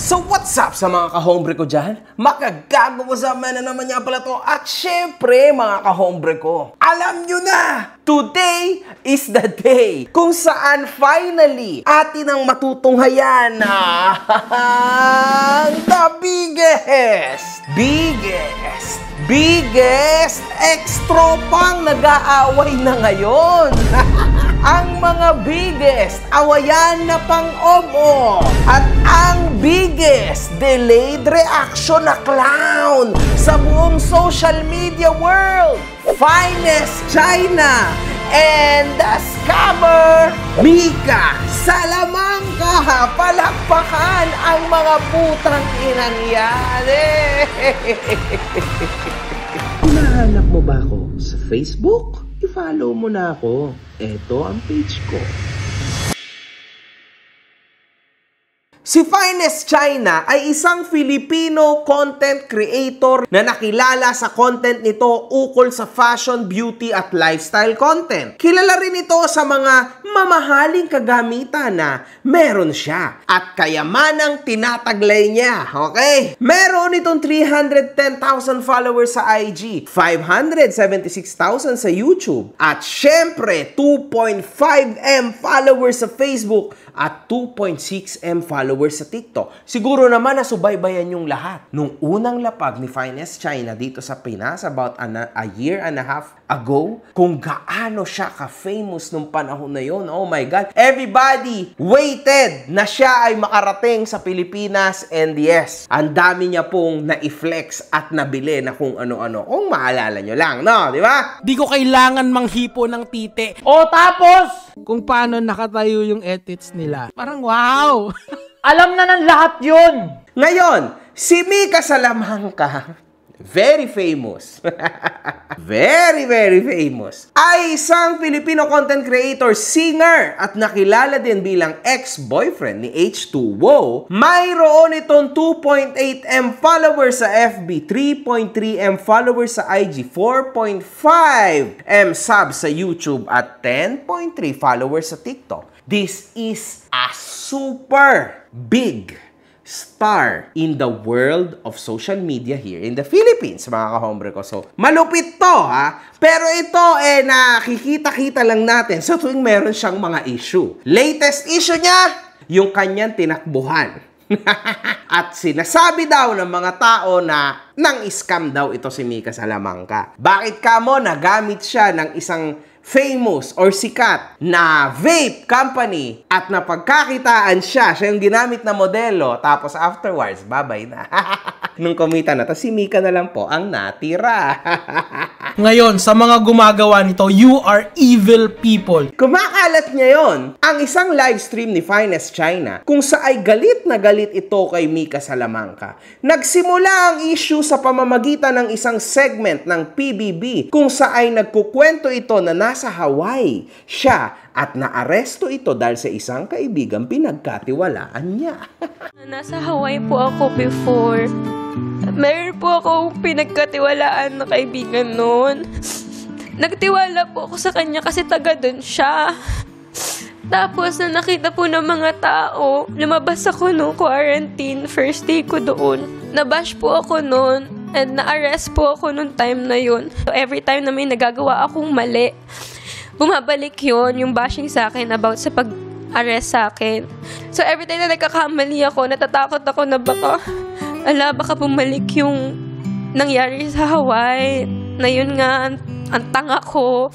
So what's up sa mga kahombre ko dyan? Makagago ko sa na naman niya pala to. At syempre mga kahombre ko, alam nyo na! Today is the day kung saan finally atin ang matutunghayan ang the biggest extra pang nag-aaway na ngayon. Ang mga biggest awayan na pang-obo at ang biggest delayed reaction na clown sa buong social media world. Finest China and the scammer Mika Salamanca. Palakpakan ang mga putang inang yan. Hinahanap mo ba ako sa Facebook? I-follow mo na ako. Ito ang page ko. Si Finest China ay isang Filipino content creator na nakilala sa content nito ukol sa fashion, beauty at lifestyle content. Kilala rin ito sa mga mamahaling kagamitan na meron siya at kayamanang tinataglay niya. Okay? Meron itong 310,000 followers sa IG, 576,000 sa YouTube, at syempre 2.5M followers sa Facebook at 2.6M followers sa TikTok. Siguro naman nasubaybayan yung lahat. Nung unang lapag ni Finest China dito sa Pinas about a year and a half ago, kung gaano siya ka-famous nung panahon na yun. Oh my God. Everybody waited na siya ay makarating sa Pilipinas, and yes, ang dami niya pong na-flex at nabili na kung ano-ano. Kung maalala nyo lang, no? Di ba? Di ko kailangan manghipo ng tite. O tapos, kung paano nakatayo yung edits nila. Parang wow! Alam na ng lahat yun! Ngayon, si Mika Salamanca, very famous, very famous, ay isang Filipino content creator, singer, at nakilala din bilang ex-boyfriend ni H2O. Mayroon itong 2.8M followers sa FB, 3.3M followers sa IG, 4.5M subs sa YouTube, at 10.3 followers sa TikTok. This is a super big star in the world of social media here in the Philippines, mga kahombre ko. So, malupit to, ha? Pero ito, nakikita-kita lang natin sa tuwing meron siyang mga issue. Latest issue niya, yung kanyang tinakbuhan. At sinasabi daw ng mga tao na nang-scam daw ito si Mika Salamanca. Bakit ka mo nagamit siya ng isang famous or sikat na vape company at napagkakitaan siya yung ginamit na modelo, tapos afterwards, babay na. Nung kumita na, tapos si Mika na lang po ang natira. Ngayon, sa mga gumagawa nito, you are evil people. Kumakalat ngayon ang isang live stream ni Finest China kung saan galit na galit ito kay Mika Salamanca. Nagsimula ang issue sa pamamagitan ng isang segment ng PBB kung saan nagkukwento ito na nasa Hawaii siya at naaresto ito dahil sa isang kaibigang pinagkatiwalaan niya. Nasa Hawaii po ako before. Meron po akong pinagkatiwalaan na kaibigan noon. Nagtiwala po ako sa kanya kasi taga doon siya. Tapos na nakita po ng mga tao, lumabas ako nung quarantine, first day ko doon. Nabash po ako noon and na-arrest po ako nung time na yun. So every time na may nagagawa akong mali, bumabalik yun, yung bashing sa akin about sa pag-arrest sa akin. So every time na nagkakamali ako, natatakot ako na baka bumalik yung nangyari sa Hawaii. Na yun nga, ang tanga ko.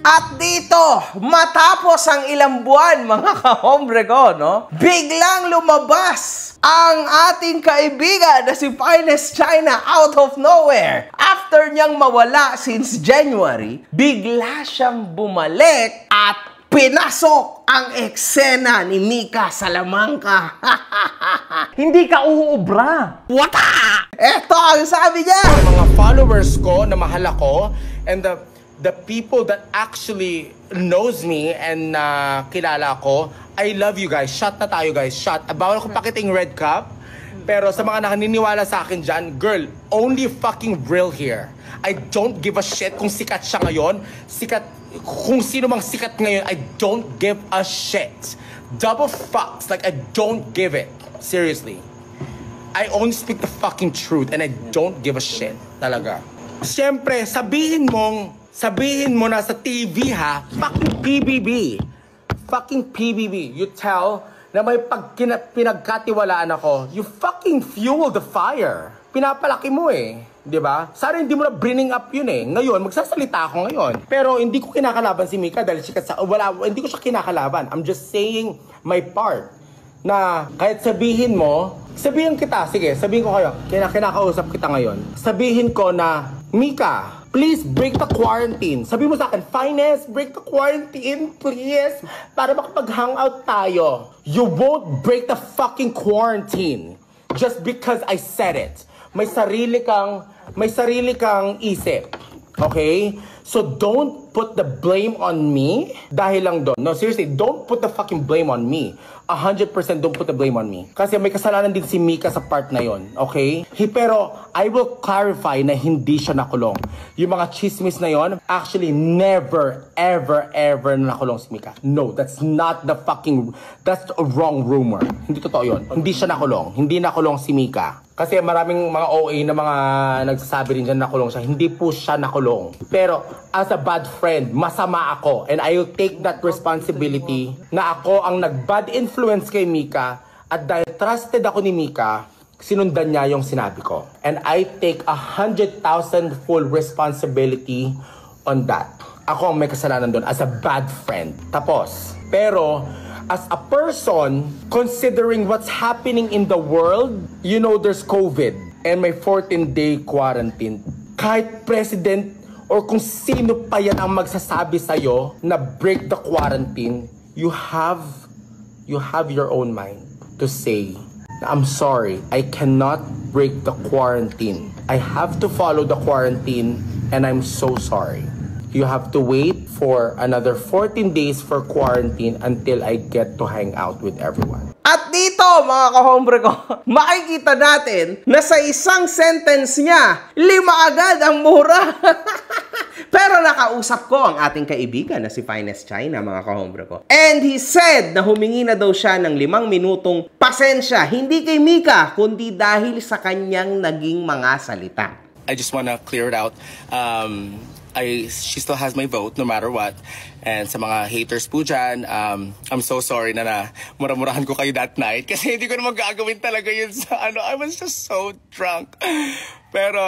At dito, matapos ang ilang buwan, mga kahombre ko, no? Biglang lumabas ang ating kaibigan na si Finest China out of nowhere. After niyang mawala since January, bigla siyang bumalik at pinasok ang eksena ni Mika Salamanca. Hindi ka uubra! Wata! Eto ang sabi niya! Mga followers ko na mahal ako, and the people that actually knows me and kilala ko, I love you guys. Shot na tayo guys, shot. Bawal ko pakiting red cup, pero sa mga naniniwala sa akin dyan, girl, only fucking real here. I don't give a shit kung sikat siya ngayon, kung sino mang sikat ngayon, I don't give a shit. Double fucks, like I don't give it. Seriously. I only speak the fucking truth and I don't give a shit. Talaga. Siyempre, sabihin mo na sa TV ha, fucking PBB. Fucking PBB. You tell na may pinagkatiwalaan ako, you fucking fuel the fire. Pinapalaki mo eh. Diba? Sana hindi mo na bringing up yun eh. Ngayon, magsasalita ako ngayon. Pero hindi ko kinakalaban si Mika dahil hindi ko siya kinakalaban. I'm just saying my part. Na kahit sabihin kita, sige, sabihin ko kayo, kinakausap kita ngayon. Sabihin ko na, Mika, please break the quarantine. Sabihin mo sa akin, Finest, break the quarantine, please. Para makapag-hangout tayo. You won't break the fucking quarantine. Just because I said it. May sarili kang isip. Okay? So don't put the blame on me dahil lang doon. No, seriously, don't put the fucking blame on me. 100% don't put the blame on me. Kasi may kasalanan din si Mika sa part na yon. Okay? Pero I will clarify na hindi siya nakulong. Yung mga chismis na yon, actually never, ever, ever nakulong si Mika. No, that's a wrong rumor. Hindi totoo yon. Hindi siya nakulong. Hindi nakulong si Mika. Kasi maraming mga OA na mga nagsasabi rin dyan nakulong siya. Hindi po siya nakulong. Pero as a bad friend, masama ako. And I will take that responsibility na ako ang nag-bad influence kay Mika. At dahil trusted ako ni Mika, sinundan niya yung sinabi ko. And I take 100,000 full responsibility on that. Ako ang may kasalanan doon as a bad friend. Tapos, pero as a person, considering what's happening in the world, you know there's COVID and may 14-day quarantine. Kahit president or kung sino pa yan ang magsasabi sa'yo na break the quarantine, you have your own mind to say, I'm sorry, I cannot break the quarantine. I have to follow the quarantine and I'm so sorry. You have to wait for another 14 days for quarantine until I get to hang out with everyone. At dito, mga kahombre ko, makikita natin na sa isang sentence niya, 5 agad ang mura. Pero nakausap ko ang ating kaibigan na si Finest China, mga kahombre ko. And he said na humingi na daw siya ng 5 minutong pasensya, hindi kay Mika, kundi dahil sa kanyang naging mga salita. I just wanna clear it out. She still has my vote no matter what. And sa mga haters po dyan, I'm so sorry na mura-murahan ko kayo that night. Kasi hindi ko naman gagawin talaga yun sa I was just so drunk. Pero,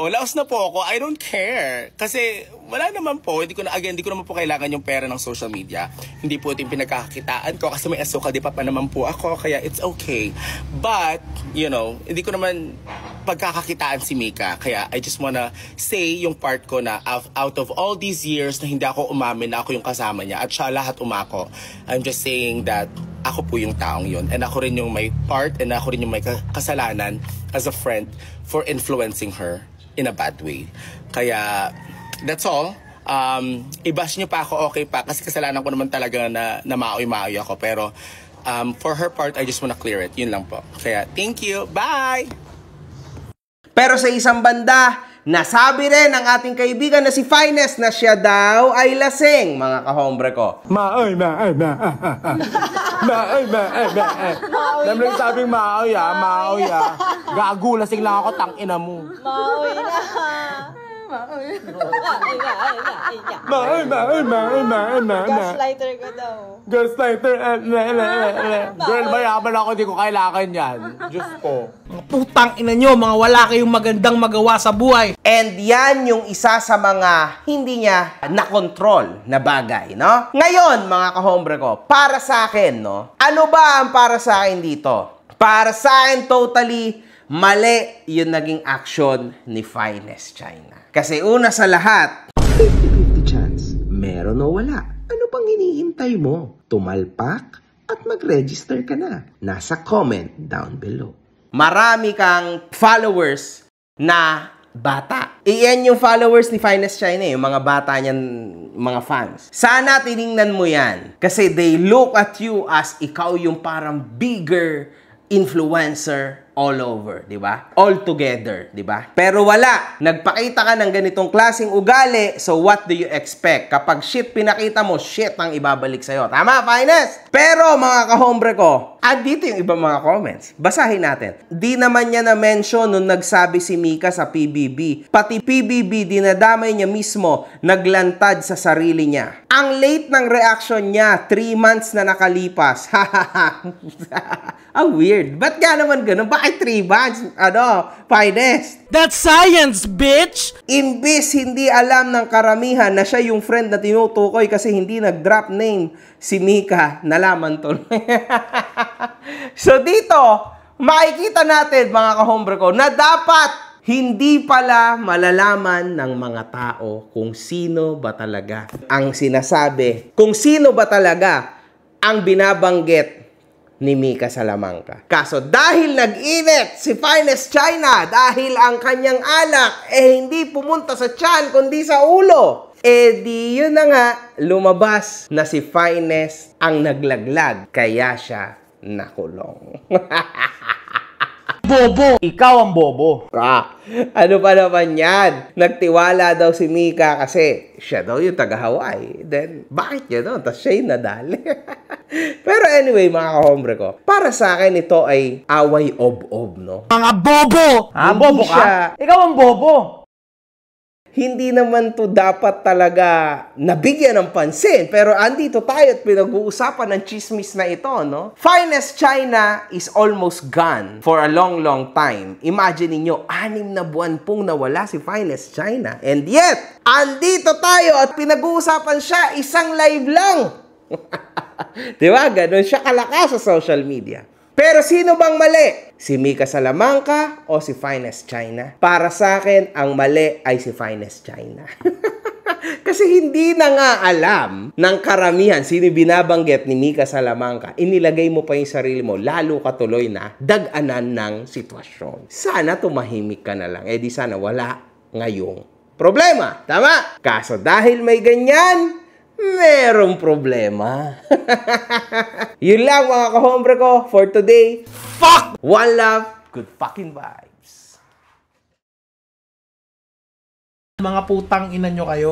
laos na po ako. I don't care. Kasi wala naman po. Hindi ko naman po kailangan yung pera ng social media. Hindi po ito yung pinagkakakitaan ko kasi may asukal di pa naman po ako. Kaya it's okay. But, hindi ko naman pagkakakitaan si Mika. Kaya I just wanna say yung part ko na out of all these years na hindi ako umamin na ako yung kasama niya at siya lahat umako. I'm just saying that ako po yung taong yun. And ako rin yung may part and ako rin yung may kasalanan as a friend for influencing her in a bad way. Kaya, that's all. I-bash niyo pa ako, okay pa. Kasi kasalanan ko naman talaga na maoy-maoy ako. Pero, for her part, I just wanna clear it. Yun lang po. Kaya, thank you. Bye! Pero sa isang banda, nasabi rin ng ating kaibigan na si Finest na siya daw ay lasing, mga kahombre ko. Maoy. Namang sabing maoy Gago, lasing lang ako, tangina mo. Maoy na. Gaslighter ka daw. Gaslighter. Girl, mayaman ako, di ko kailangan yan. Diyos ko. Putang ina nyo, mga wala kayong magandang magawa sa buhay. And yan yung isa sa mga hindi niya nakontrol na bagay, no? Ngayon, mga kahombre ko, para sa akin, no? Ano ba ang para sa akin dito? Para sa akin, totally mali yung naging action ni Finest China. Kasi una sa lahat, 50-50 chance, meron o wala. Ano pang hinihintay mo? Tumalpak at mag-register ka na. Nasa comment down below. Marami kang followers na bata. Iyan yung followers ni Finest China, yung mga bata niyan, mga fans. Sana tiningnan mo yan. Kasi they look at you as ikaw yung parang bigger influencer all over, di ba? All together, di ba? Pero wala. Nagpakita ka ng ganitong klaseng ugali, so what do you expect? Kapag shit pinakita mo, shit ang ibabalik sa'yo. Tama, finest? Pero mga kahombre ko, dito yung ibang mga comments. Basahin natin. Di naman niya na-mention nung nagsabi si Mika sa PBB. Pati PBB, dinadamay niya mismo, naglantad sa sarili niya. Ang late ng reaction niya, 3 months na nakalipas. Ang weird. Ba't nga naman ganun? Bakit 3 months? Finest? That's science, bitch! Imbis hindi alam ng karamihan na siya yung friend na tinutukoy kasi hindi nag-drop name si Mika, nalaman tuloy. So dito, makikita natin mga kahombre ko na dapat hindi pala malalaman ng mga tao kung sino ba talaga ang sinasabi, kung sino ba talaga ang binabanggit ni Mika Salamanca. Kaso dahil nag-init si Finest China, dahil ang kanyang alak hindi pumunta sa tiyan kundi sa ulo, di yun na nga lumabas na si Finest ang naglaglag, kaya siya nakulong. Bobo! Ikaw ang bobo. Ano pa naman yan? Nagtiwala daw si Mika kasi siya daw yung taga-Hawaii. Then, bakit niya doon? Tapos siya yung nadali. Pero anyway, mga kahombre ko, para sa akin ito ay away ob-ob, no? Mga bobo! Bobo ka? Ikaw ang bobo. Hindi naman to dapat talaga nabigyan ng pansin. Pero andito tayo at pinag-uusapan ng chismis na ito, no? Finest China is almost gone for a long, long time. Imagine niyo 6 na buwan pong nawala si Finest China. And yet, andito tayo at pinag-uusapan siya isang live lang. Diba? Ganon siya kalakas sa social media. Pero sino bang mali? Si Mika Salamanca o si Finest China? Para sa akin, ang mali ay si Finest China. Kasi hindi na nga alam ng karamihan sino binabanggit ni Mika Salamanca. Inilagay mo pa yung sarili mo, lalo ka tuloy na dag-anan ng sitwasyon. Sana tumahimik ka na lang. Di sana wala ngayong problema. Tama? Kaso dahil may ganyan, merong problema. Yun lang mga kahombre ko for today. Fuck! One love, good fucking vibes. Mga putang ina nyo kayo.